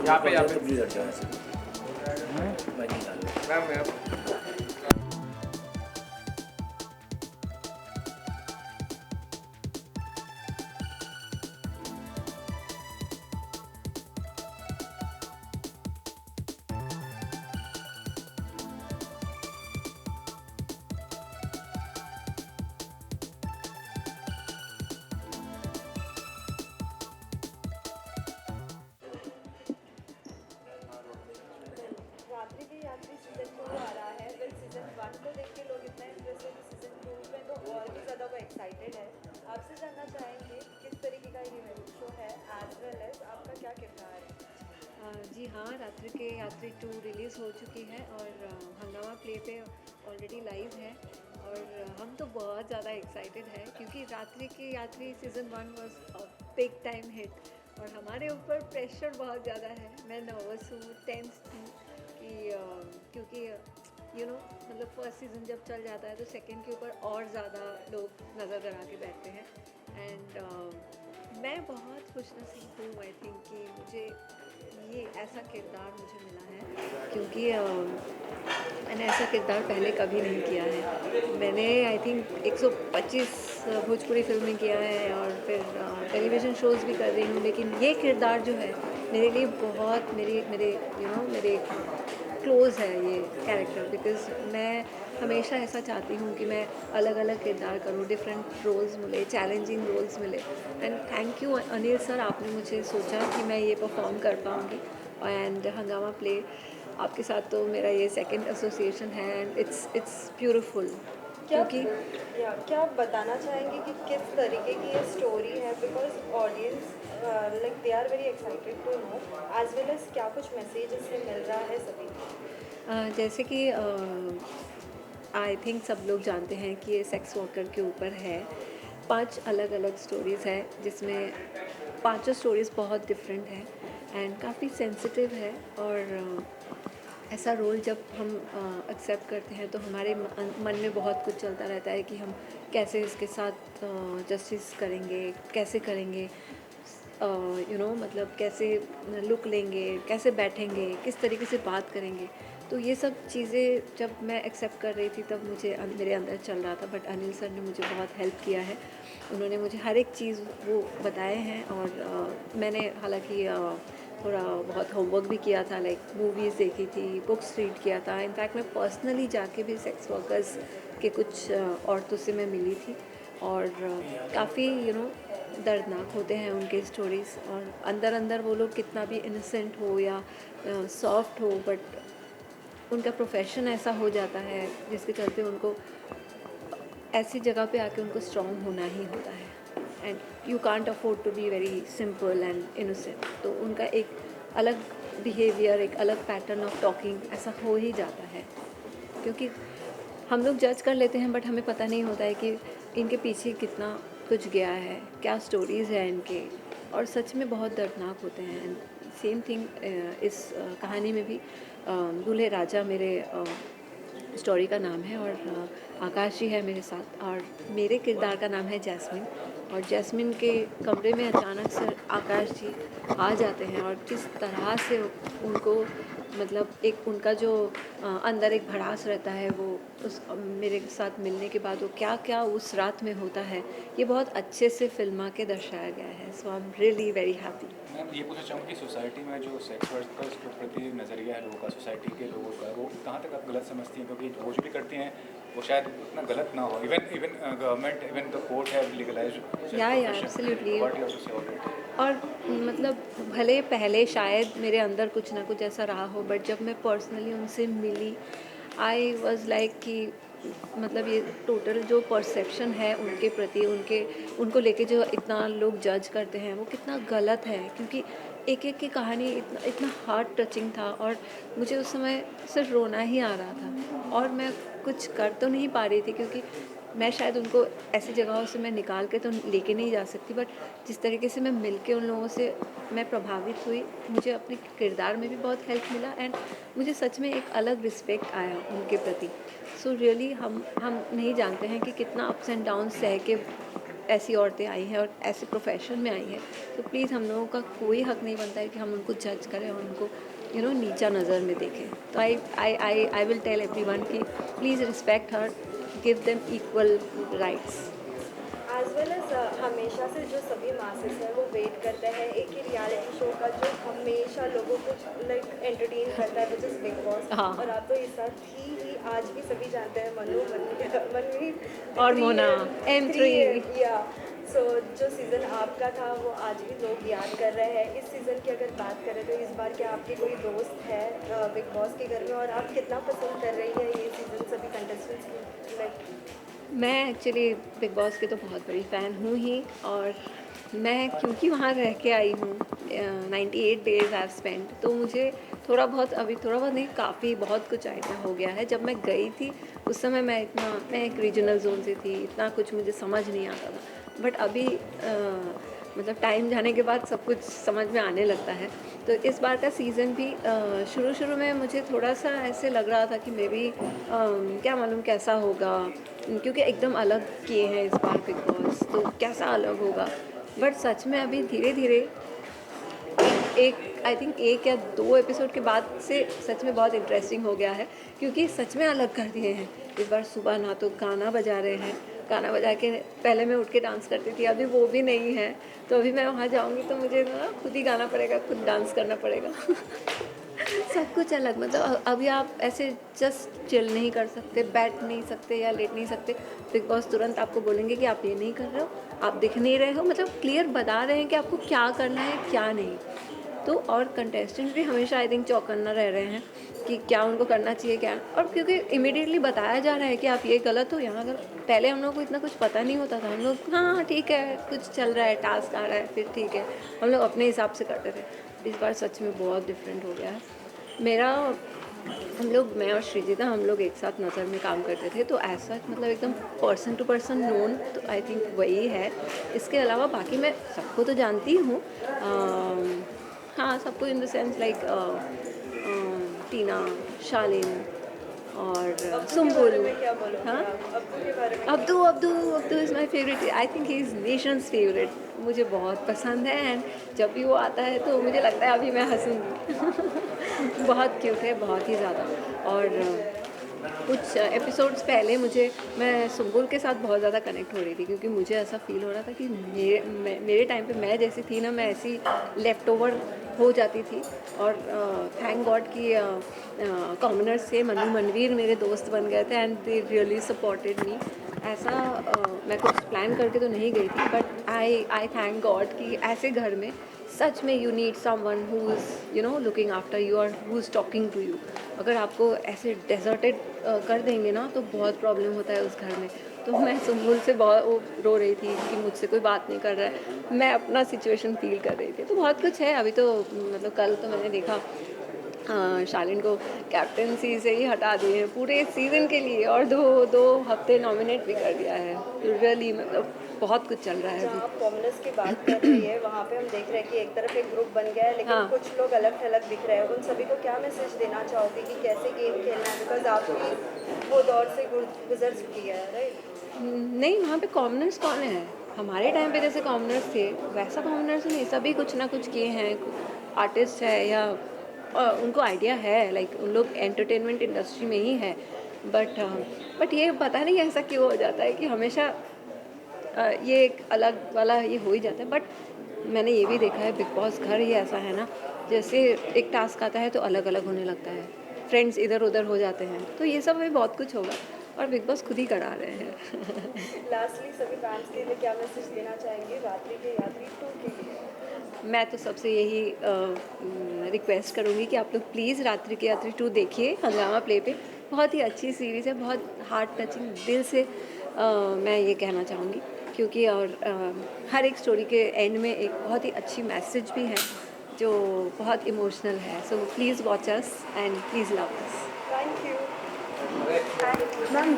यहाँ पे तब लड़ जाना चाहिए। मैं नहीं डाल मैम रात्रि की यात्री सीजन 2 आ रहा है। फिर सीजन 1 को देख के लोग इतना इंटरेस्ट है कि सीजन 2 में तो और भी ज़्यादा वो एक्साइटेड है। आपसे जानना चाहेंगे किस तरीके का ये शो है, एज वेल एज आपका क्या किरदार है। जी हाँ, रात्रि के यात्री 2 रिलीज़ हो चुकी है और हंगामा प्ले पे ऑलरेडी लाइव है और हम तो बहुत ज़्यादा एक्साइटेड है क्योंकि रात्रि के यात्री season 1 was big time hit और हमारे ऊपर प्रेशर बहुत ज़्यादा है। मैं नर्वस हूँ, टेंस हूँ कि क्योंकि मतलब फर्स्ट सीज़न जब चल जाता है तो सेकंड के ऊपर और ज़्यादा लोग नज़र गड़ा के बैठते हैं एंड मैं बहुत खुशनसीब हूँ आई थिंक कि मुझे ये ऐसा किरदार मुझे मिला है क्योंकि मैंने ऐसा किरदार पहले कभी नहीं किया है। मैंने आई थिंक 125 भोजपुरी फिल्में किया है और फिर टेलीविज़न शोज़ भी कर रही हूँ, लेकिन ये किरदार जो है मेरे लिए बहुत मेरे क्लोज़ है ये कैरेक्टर बिकॉज़ मैं हमेशा ऐसा चाहती हूँ कि मैं अलग अलग किरदार करूँ, डिफरेंट रोल्स मिले, चैलेंजिंग रोल्स मिले and thank you Anil sir, आपने मुझे सोचा कि मैं ये परफॉर्म कर पाऊँगी एंड हंगामा प्ले आपके साथ तो मेरा ये सेकंड एसोसिएशन है एंड इट्स ब्यूटीफुल क्योंकि क्या आप बताना चाहेंगे कि किस तरीके की ये स्टोरी है, because audience like they are very excited to know, as well as क्या कुछ मैसेज इससे मिल रहा है सभी को। जैसे कि आई थिंक सब लोग जानते हैं कि ये सेक्स वर्कर के ऊपर है। 5 अलग अलग स्टोरीज़ है जिसमें पांचों स्टोरीज़ बहुत डिफरेंट है एंड काफ़ी सेंसिटिव है और ऐसा रोल जब हम एक्सेप्ट करते हैं तो हमारे मन में बहुत कुछ चलता रहता है कि हम कैसे इसके साथ जस्टिस करेंगे, कैसे करेंगे, मतलब कैसे लुक लेंगे, कैसे बैठेंगे, किस तरीके से बात करेंगे। तो ये सब चीज़ें जब मैं एक्सेप्ट कर रही थी तब मुझे मेरे अंदर चल रहा था, बट अनिल सर ने मुझे बहुत हेल्प किया है। उन्होंने मुझे हर एक चीज़ वो बताए हैं और मैंने हालांकि थोड़ा बहुत होमवर्क भी किया था, लाइक मूवीज़ देखी थी, बुक्स रीड किया था। इनफैक्ट मैं पर्सनली जाके भी सेक्स वर्कर्स के कुछ औरतों से मैं मिली थी और काफ़ी दर्दनाक होते हैं उनके स्टोरीज़ और अंदर अंदर वो लोग कितना भी इनोसेंट हो या सॉफ्ट हो, बट उनका प्रोफेशन ऐसा हो जाता है जिसके चलते उनको ऐसी जगह पे आके उनको स्ट्रॉन्ग होना ही होता है and you can't afford to be very simple and innocent. तो उनका एक अलग बिहेवियर, एक अलग पैटर्न ऑफ टॉकिंग ऐसा हो ही जाता है क्योंकि हम लोग जज कर लेते हैं बट हमें पता नहीं होता है कि इनके पीछे कितना कुछ गया है, क्या स्टोरीज़ है इनके, और सच में बहुत दर्दनाक होते हैं। एंड सेम थिंग इस कहानी में भी दूल्हे राजा मेरे स्टोरी का नाम है और आकाश जी है मेरे साथ और मेरे किरदार का नाम है जैस्मिन। और जैस्मिन के कमरे में अचानक से आकाश जी आ जाते हैं और किस तरह से उनको मतलब एक उनका जो अंदर एक भड़ास रहता है वो उस मेरे साथ मिलने के बाद वो क्या क्या उस रात में होता है, ये बहुत अच्छे से फिल्मा के दर्शाया गया है। So I am really very happy. Ma'am ये पूछना चाहूँगी कि सोसाइटी में जो सेक्स वर्कर्स के प्रति नज़रिया है लोगों का, सोसाइटी के लोगों का, वो कहाँ तक आप गलत समझती हैं? क्योंकि वो जो भी करती हैं वो शायद उतना गलत ना हो। Even government, even the court have legalised या absolutely. What you have to say on it? और मतलब भले पहले शायद मेरे अंदर कुछ ना कुछ ऐसा रहा हो, बट जब मैं पर्सनली उनसे मिली आई वॉज़ लाइक कि मतलब ये टोटल जो परसेप्शन है उनके प्रति, उनको लेके जो इतना लोग जज करते हैं वो कितना गलत है क्योंकि एक एक की कहानी इतना इतना हार्ट टचिंग था और मुझे उस समय सिर्फ रोना ही आ रहा था और मैं कुछ कर तो नहीं पा रही थी क्योंकि मैं शायद उनको ऐसी जगहों से मैं निकाल के तो लेके नहीं जा सकती, बट जिस तरीके से मैं मिल के उन लोगों से मैं प्रभावित हुई, मुझे अपने किरदार में भी बहुत हेल्प मिला एंड मुझे सच में एक अलग रिस्पेक्ट आया उनके प्रति। सो रियली हम नहीं जानते हैं कि कितना अप्स एंड डाउन सह के ऐसी औरतें आई हैं और ऐसे प्रोफेशन में आई हैं, तो प्लीज़ हम लोगों का कोई हक नहीं बनता है कि हम उनको जज करें और उनको नीचा नज़र में देखें. तो आई विल टेल एवरीवन कि please respect her, give them equal rights. As well as हमेशा से जो सभी मासेस हैं वो वेट करते हैं एक ही रियलिटी शो का जो हमेशा लोगों को लाइक एंटरटेन करता है, विच इज़ बिग बॉस. हाँ. और आप तो इस साथ ही आज भी सभी जानते हैं मनवीर और मोना, M3. या सो जो सीज़न आपका था वो आज भी लोग याद कर रहे हैं. इस सीज़न की अगर बात करें तो इस बार क्या आपके कोई दोस्त है बिग बॉस के घर में, और आप कितना पसंद कर रही है ये सीज़न सभी कंटेस्टेंट्स की? लाइक मैं एक्चुअली बिग बॉस की तो बहुत बड़ी फ़ैन हूँ ही, और मैं क्योंकि वहाँ रह के आई हूँ 98 डेज़ आई स्पेंड, तो मुझे थोड़ा बहुत नहीं, काफ़ी बहुत कुछ आइडिया हो गया है. जब मैं गई थी उस समय मैं एक रीजनल जोन से थी, इतना कुछ मुझे समझ नहीं आता था. बट अभी मतलब टाइम जाने के बाद सब कुछ समझ में आने लगता है. तो इस बार का सीज़न भी शुरू में मुझे थोड़ा सा ऐसे लग रहा था कि मे बी क्या मालूम कैसा होगा, क्योंकि एकदम अलग किए हैं इस बार बिग बॉस, तो कैसा अलग होगा. बट सच में अभी धीरे धीरे आई थिंक 1 या 2 एपिसोड के बाद से सच में बहुत इंटरेस्टिंग हो गया है, क्योंकि सच में अलग कर दिए हैं. इस बार सुबह ना तो गाना बजा रहे हैं, गाना बजा के पहले मैं उठ के डांस करती थी, अभी वो भी नहीं है. तो अभी मैं वहाँ जाऊँगी तो मुझे ना खुद ही गाना पड़ेगा, खुद डांस करना पड़ेगा. सब कुछ अलग, मतलब अभी आप ऐसे जस्ट चिल नहीं कर सकते, बैठ नहीं सकते या लेट नहीं सकते. बिग बॉस तुरंत आपको बोलेंगे कि आप ये नहीं कर रहे हो, आप दिख नहीं रहे हो, मतलब क्लियर बता रहे हैं कि आपको क्या करना है क्या नहीं. तो और कंटेस्टेंट्स भी हमेशा आई थिंक चौकन्ना रह रहे हैं कि क्या उनको करना चाहिए क्या, और क्योंकि इमीडिएटली बताया जा रहा है कि आप ये गलत हो यहाँ. अगर पहले हम लोग को इतना कुछ पता नहीं होता था, हम लोग हाँ ठीक है कुछ चल रहा है, टास्क आ रहा है, फिर ठीक है, हम लोग अपने हिसाब से करते थे. इस बार सच में बहुत डिफरेंट हो गया है. मैं और श्रीजिता हम लोग एक साथ नज़र में काम करते थे, तो ऐसा मतलब एकदम पर्सन टू पर्सन नोन तो आई थिंक वही है. इसके अलावा बाकी मैं सबको तो जानती हूँ, हाँ सबको इन द सेंस लाइक टीना, शालिन और सुम्बुल. हाँ Abdu is my favourite. I think he is Nations favourite. मुझे बहुत पसंद है, एंड जब भी वो आता है तो मुझे लगता है अभी मैं हंसूँगी. बहुत क्यूट है, बहुत ही ज़्यादा. और कुछ एपिसोड्स पहले मैं सुम्बुल के साथ बहुत ज़्यादा कनेक्ट हो रही थी, क्योंकि मुझे ऐसा फील हो रहा था कि मेरे टाइम पे मैं जैसी थी ना, मैं ऐसी लेफ्ट ओवर हो जाती थी. और थैंक गॉड कि कॉमनर्स से मनवीर मेरे दोस्त बन गए थे, and they really supported me. ऐसा मैं कुछ प्लान करके तो नहीं गई थी, बट आई थैंक गॉड कि ऐसे घर में सच में you need someone who is looking after you और who is talking to you. अगर आपको ऐसे डेजर्टेड कर देंगे ना तो बहुत प्रॉब्लम होता है उस घर में. तो मैं सुम्बुल से बहुत रो रही थी कि मुझसे कोई बात नहीं कर रहा है, मैं अपना सिचुएशन फील कर रही थी. तो बहुत कुछ है अभी तो, मतलब कल तो मैंने देखा शालिन को कैप्टनसी से ही हटा दिए हैं पूरे सीज़न के लिए, और दो हफ्ते नॉमिनेट भी कर दिया है. तो रियली मतलब बहुत कुछ चल रहा है जहाँ अभी. आप कॉमनर्स की बात कर रही है वहाँ पे हम देख रहे हैं कि एक तरफ एक ग्रुप बन गया है, लेकिन हाँ. कुछ लोग अलग थलग दिख रहे हैं. उन सभी को क्या मैसेज देना चाहोगे कि कैसे गेम खेलना है, बिकॉज आप भी वो दौर से गुजर चुकी है, राइट? नहीं, वहाँ पे कॉमनर्स कौन है? हमारे टाइम पे जैसे कॉमनर्स थे वैसा कॉमनर्स नहीं, सभी कुछ ना कुछ किए हैं. आर्टिस्ट है या उनको आइडिया है, लाइक उन लोग एंटरटेनमेंट इंडस्ट्री में ही है. बट ये पता नहीं ऐसा क्यों हो जाता है कि हमेशा ये एक अलग वाला ये हो ही जाता है. बट मैंने ये भी देखा है बिग बॉस घर ही ऐसा है ना, जैसे एक टास्क आता है तो अलग अलग होने लगता है, फ्रेंड्स इधर उधर हो जाते हैं. तो ये सब में बहुत कुछ होगा और बिग बॉस खुद ही करा रहे हैं. लास्टली सभी फैंस के लिए क्या मैसेज देना चाहेंगे रात्रि के यात्री 2 के लिए? मैं तो सबसे यही रिक्वेस्ट करूँगी कि आप लोग प्लीज़ रात्रि के यात्री 2 देखिए हंगामा प्ले पे. बहुत ही अच्छी सीरीज़ है, बहुत हार्ट टचिंग, दिल से मैं ये कहना चाहूँगी, क्योंकि और हर एक स्टोरी के एंड में एक बहुत ही अच्छी मैसेज भी है जो बहुत इमोशनल है. So please watch us and please love us. Thank you. Ma'am